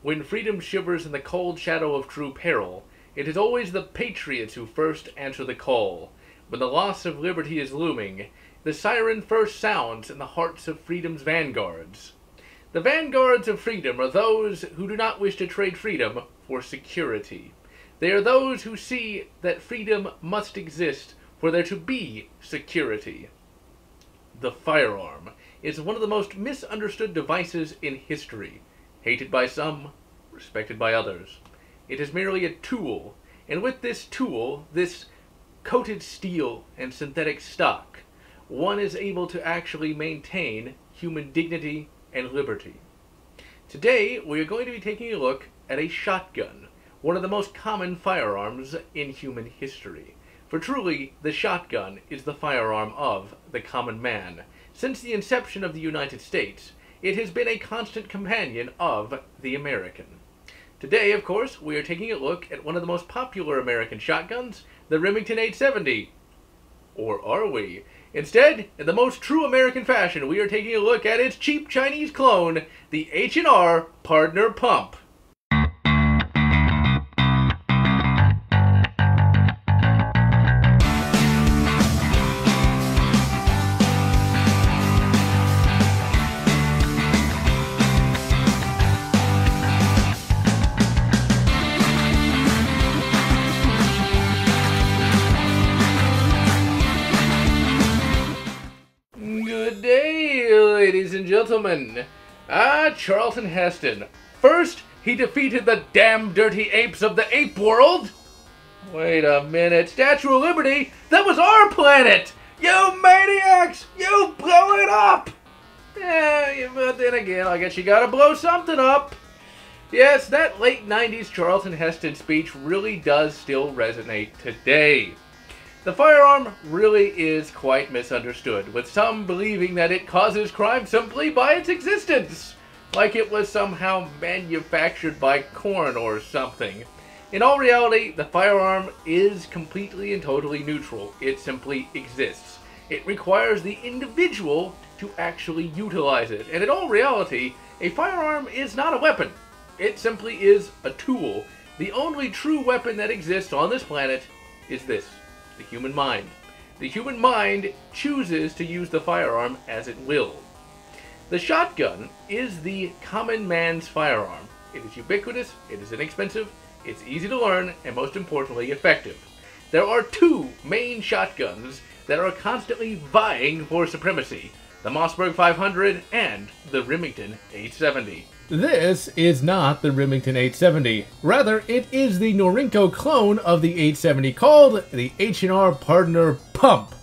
When freedom shivers in the cold shadow of true peril, it is always the patriots who first answer the call. When the loss of liberty is looming, the siren first sounds in the hearts of freedom's vanguards. The vanguards of freedom are those who do not wish to trade freedom for security. They are those who see that freedom must exist for there to be security. The firearm is one of the most misunderstood devices in history. Hated by some, respected by others. It is merely a tool, and with this tool, this coated steel and synthetic stock, one is able to actually maintain human dignity and liberty. Today, we are going to be taking a look at a shotgun, one of the most common firearms in human history. For truly, the shotgun is the firearm of the common man. Since the inception of the United States, it has been a constant companion of the American. Today, of course, we are taking a look at one of the most popular American shotguns, the Remington 870. Or are we? Instead, in the most true American fashion, we are taking a look at its cheap Chinese clone, the H&R Pardner Pump. Ladies and gentlemen, Charlton Heston. First, he defeated the damn dirty apes of the ape world. Wait a minute, Statue of Liberty? That was our planet! You maniacs! You blew it up! Yeah, but then again, I guess you gotta blow something up. Yes, that late 90s Charlton Heston speech really does still resonate today. The firearm really is quite misunderstood, with some believing that it causes crime simply by its existence, like it was somehow manufactured by corn or something. In all reality, the firearm is completely and totally neutral. It simply exists. It requires the individual to actually utilize it, and in all reality, a firearm is not a weapon. It simply is a tool. The only true weapon that exists on this planet is this. The human mind. The human mind chooses to use the firearm as it will. The shotgun is the common man's firearm. It is ubiquitous, it is inexpensive, it's easy to learn, and most importantly, effective. There are two main shotguns that are constantly vying for supremacy: the Mossberg 500 and the Remington 870. This is not the Remington 870. Rather, it is the Norinco clone of the 870 called the H&R Pardner Pump.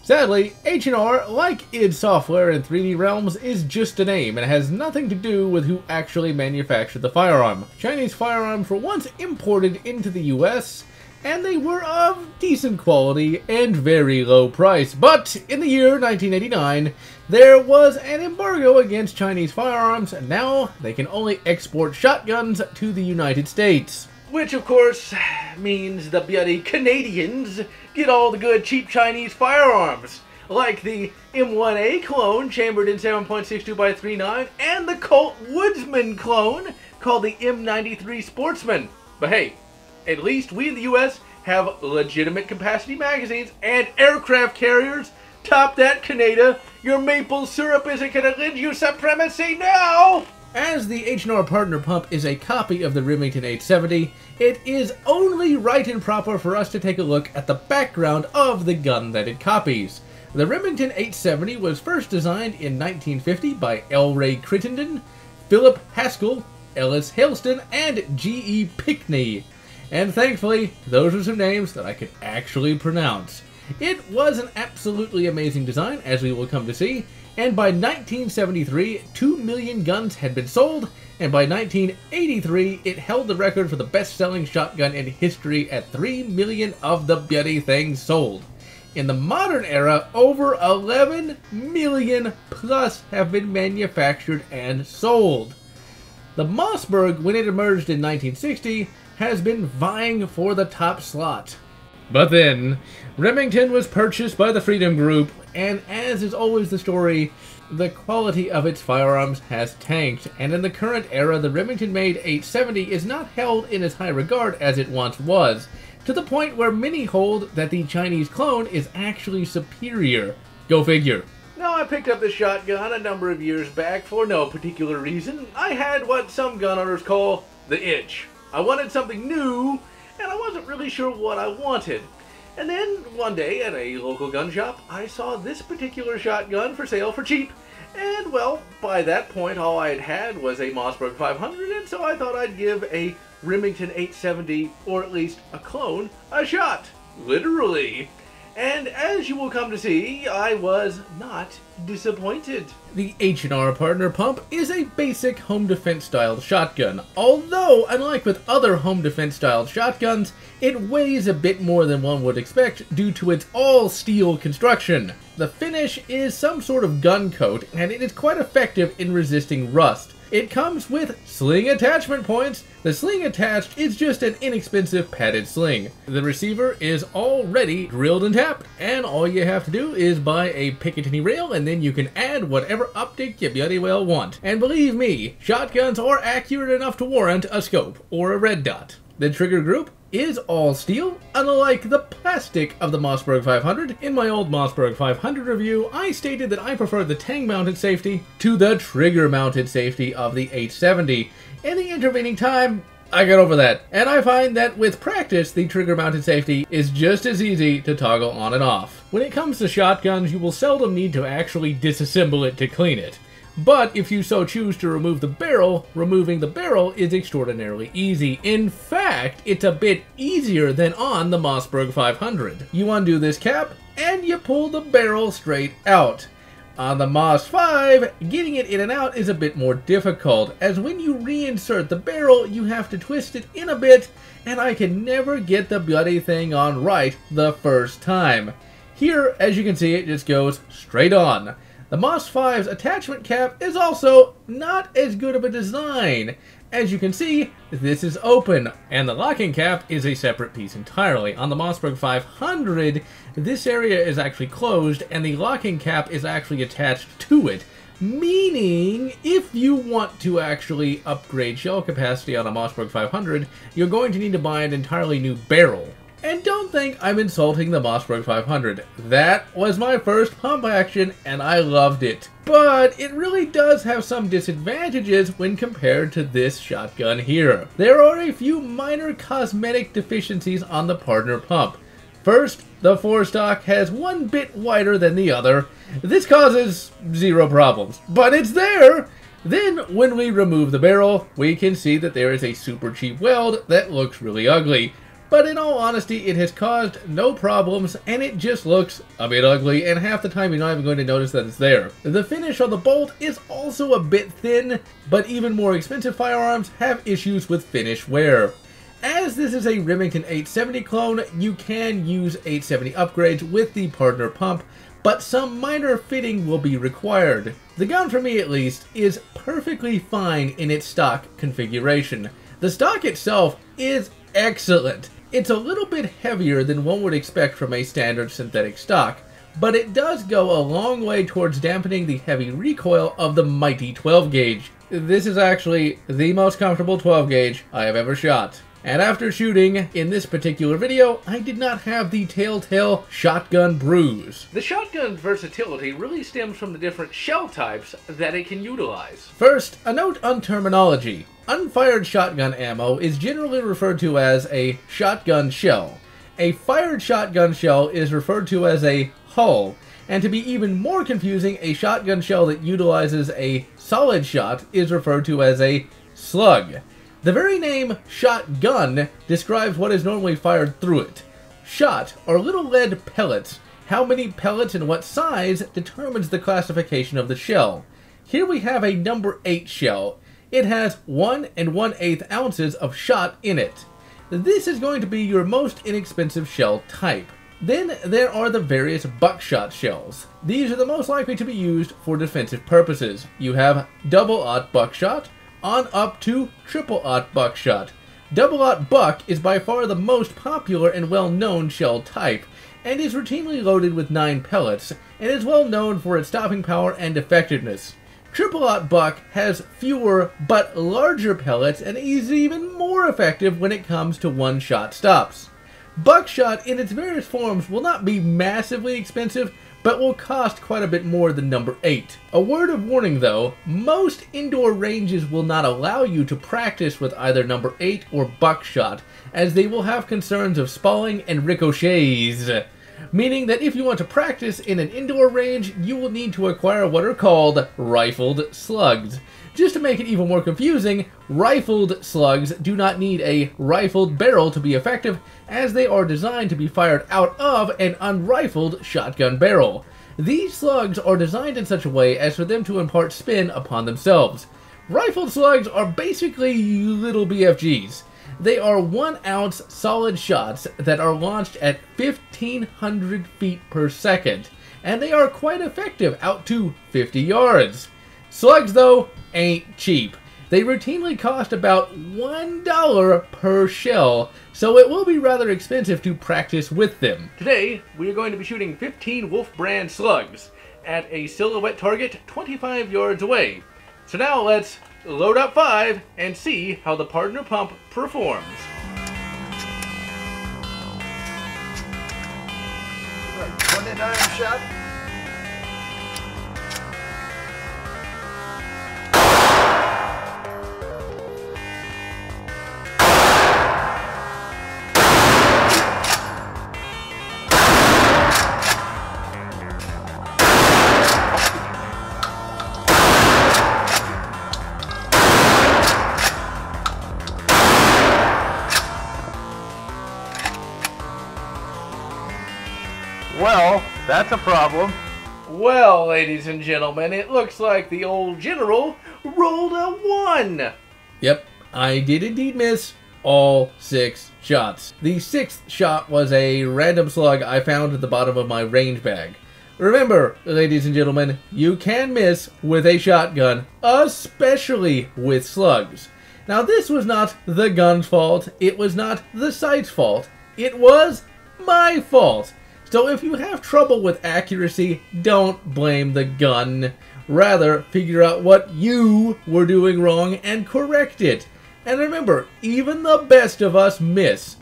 Sadly, H&R, like id Software and 3D Realms, is just a name and has nothing to do with who actually manufactured the firearm. Chinese firearms were once imported into the US, and they were of decent quality and very low price. But in the year 1989, there was an embargo against Chinese firearms, and now they can only export shotguns to the United States. Which, of course, means the bloody Canadians get all the good cheap Chinese firearms, like the M1A clone chambered in 7.62 by 3.9 and the Colt Woodsman clone called the M93 Sportsman. But hey, at least we in the US have legitimate capacity magazines and aircraft carriers. Top that, Canada. Your maple syrup isn't gonna lend you supremacy now! As the H&R Pardner Pump is a copy of the Remington 870, it is only right and proper for us to take a look at the background of the gun that it copies. The Remington 870 was first designed in 1950 by L. Ray Crittenden, Philip Haskell, Ellis Hailston, and G.E. Pickney. And thankfully, those are some names that I could actually pronounce. It was an absolutely amazing design, as we will come to see, and by 1973, 2 million guns had been sold, and by 1983, it held the record for the best-selling shotgun in history at 3 million of the bloody things sold. In the modern era, over 11 million plus have been manufactured and sold. The Mossberg, when it emerged in 1960, has been vying for the top slot. But then, Remington was purchased by the Freedom Group, and as is always the story, the quality of its firearms has tanked, and in the current era, the Remington-made 870 is not held in as high regard as it once was, to the point where many hold that the Chinese clone is actually superior. Go figure. Now, I picked up this shotgun a number of years back for no particular reason. I had what some gun owners call the itch. I wanted something new, and I wasn't really sure what I wanted. And then, one day, at a local gun shop, I saw this particular shotgun for sale for cheap. And, well, by that point, all I had was a Mossberg 500, and so I thought I'd give a Remington 870, or at least a clone, a shot. Literally. And as you will come to see, I was not disappointed. The H&R Pardner Pump is a basic home defense styled shotgun, although unlike with other home defense styled shotguns, it weighs a bit more than one would expect due to its all steel construction. The finish is some sort of gun coat, and it is quite effective in resisting rust. It comes with sling attachment points. The sling attached is just an inexpensive padded sling. The receiver is already drilled and tapped, and all you have to do is buy a Picatinny rail, and then you can add whatever optic you bloody well want. And believe me, shotguns are accurate enough to warrant a scope or a red dot. The trigger group is all steel, unlike the plastic of the Mossberg 500. In my old Mossberg 500 review, I stated that I preferred the tang-mounted safety to the trigger-mounted safety of the 870. In the intervening time, I got over that, and I find that with practice, the trigger-mounted safety is just as easy to toggle on and off. When it comes to shotguns, you will seldom need to actually disassemble it to clean it. But if you so choose to remove the barrel, removing the barrel is extraordinarily easy. In fact, it's a bit easier than on the Mossberg 500. You undo this cap, and you pull the barrel straight out. On the Moss 5, getting it in and out is a bit more difficult, as when you reinsert the barrel, you have to twist it in a bit, and I can never get the bloody thing on right the first time. Here, as you can see, it just goes straight on. The Moss 5's attachment cap is also not as good of a design. As you can see, this is open, and the locking cap is a separate piece entirely. On the Mossberg 500, this area is actually closed, and the locking cap is actually attached to it. Meaning, if you want to actually upgrade shell capacity on a Mossberg 500, you're going to need to buy an entirely new barrel. And don't think I'm insulting the Mossberg 500. That was my first pump action, and I loved it. But it really does have some disadvantages when compared to this shotgun here. There are a few minor cosmetic deficiencies on the Pardner Pump. First, the forestock has one bit wider than the other. This causes zero problems, but it's there! Then, when we remove the barrel, we can see that there is a super cheap weld that looks really ugly. But in all honesty, it has caused no problems, and it just looks a bit ugly, and half the time you're not even going to notice that it's there. The finish on the bolt is also a bit thin, but even more expensive firearms have issues with finish wear. As this is a Remington 870 clone, you can use 870 upgrades with the Pardner Pump, but some minor fitting will be required. The gun, for me at least, is perfectly fine in its stock configuration. The stock itself is excellent. It's a little bit heavier than one would expect from a standard synthetic stock, but it does go a long way towards dampening the heavy recoil of the mighty 12 gauge. This is actually the most comfortable 12 gauge I have ever shot. And after shooting in this particular video, I did not have the telltale shotgun bruise. The shotgun's versatility really stems from the different shell types that it can utilize. First, a note on terminology. Unfired shotgun ammo is generally referred to as a shotgun shell. A fired shotgun shell is referred to as a hull. And to be even more confusing, a shotgun shell that utilizes a solid shot is referred to as a slug. The very name shotgun describes what is normally fired through it. Shot are little lead pellets. How many pellets and what size determines the classification of the shell. Here we have a number 8 shell. It has 1 1/8 ounces of shot in it. This is going to be your most inexpensive shell type. Then there are the various buckshot shells. These are the most likely to be used for defensive purposes. You have double-aught buckshot, on up to triple-aught buckshot. Double-aught buck is by far the most popular and well-known shell type. and is routinely loaded with 9 pellets, and is well known for its stopping power and effectiveness. GeneralLotz Buck has fewer but larger pellets and is even more effective when it comes to one-shot stops. Buckshot in its various forms will not be massively expensive, but will cost quite a bit more than number 8. A word of warning though, most indoor ranges will not allow you to practice with either number 8 or buckshot, as they will have concerns of spalling and ricochets. Meaning that if you want to practice in an indoor range, you will need to acquire what are called rifled slugs. Just to make it even more confusing, rifled slugs do not need a rifled barrel to be effective, as they are designed to be fired out of an unrifled shotgun barrel. These slugs are designed in such a way as for them to impart spin upon themselves. Rifled slugs are basically little BFGs. They are 1 ounce solid shots that are launched at 1,500 feet per second, and they are quite effective out to 50 yards. Slugs, though, ain't cheap. They routinely cost about $1 per shell, so it will be rather expensive to practice with them. Today, we are going to be shooting 15 Wolf brand slugs at a silhouette target 25 yards away. So now let's load up 5 and see how the Pardner Pump performs. Right, 29 shot. Well, that's a problem. Well, ladies and gentlemen, it looks like the old General rolled a 1. Yep, I did indeed miss all 6 shots. The 6th shot was a random slug I found at the bottom of my range bag. Remember, ladies and gentlemen, you can miss with a shotgun, especially with slugs. Now, this was not the gun's fault, it was not the sight's fault, it was my fault. So if you have trouble with accuracy, don't blame the gun. Rather, figure out what you were doing wrong and correct it. And remember, even the best of us miss.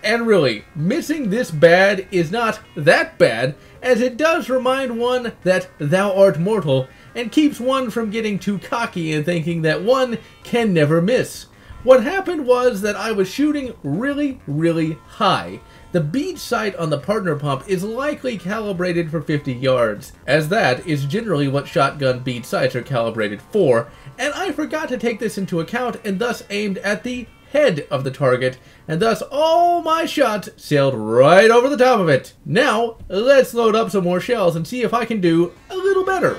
And really, missing this bad is not that bad, as it does remind one that thou art mortal, and keeps one from getting too cocky and thinking that one can never miss. What happened was that I was shooting really, really high. The bead sight on the Pardner Pump is likely calibrated for 50 yards, as that is generally what shotgun bead sights are calibrated for, and I forgot to take this into account and thus aimed at the head of the target, and thus all my shots sailed right over the top of it. Now, let's load up some more shells and see if I can do a little better.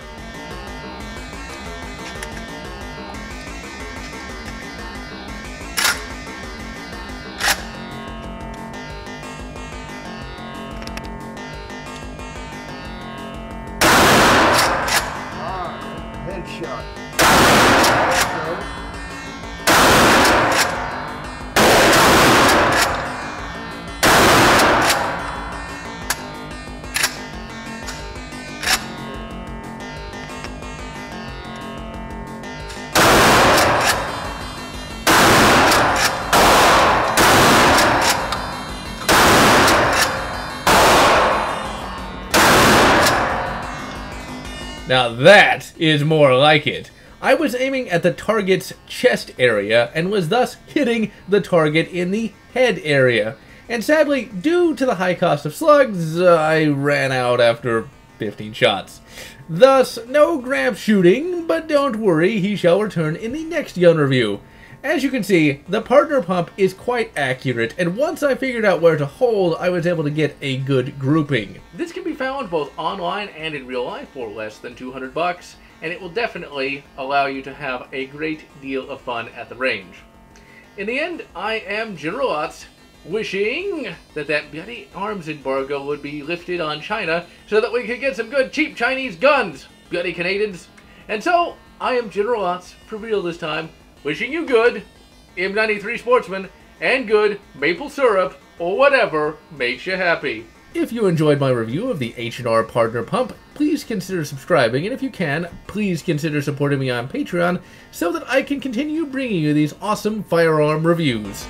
Headshot. Now that is more like it. I was aiming at the target's chest area and was thus hitting the target in the head area. And sadly, due to the high cost of slugs, I ran out after 15 shots. Thus, no Gramps shooting, but don't worry, he shall return in the next gun review. As you can see, the Pardner Pump is quite accurate, and once I figured out where to hold, I was able to get a good grouping. This can be found both online and in real life for less than $200, and it will definitely allow you to have a great deal of fun at the range. In the end, I am GeneralLotz, wishing that that bloody arms embargo would be lifted on China so that we could get some good cheap Chinese guns, bloody Canadians. And so, I am GeneralLotz, for real this time, wishing you good M93 Sportsman and good maple syrup or whatever makes you happy. If you enjoyed my review of the H&R Pardner Pump, please consider subscribing, and if you can, please consider supporting me on Patreon so that I can continue bringing you these awesome firearm reviews.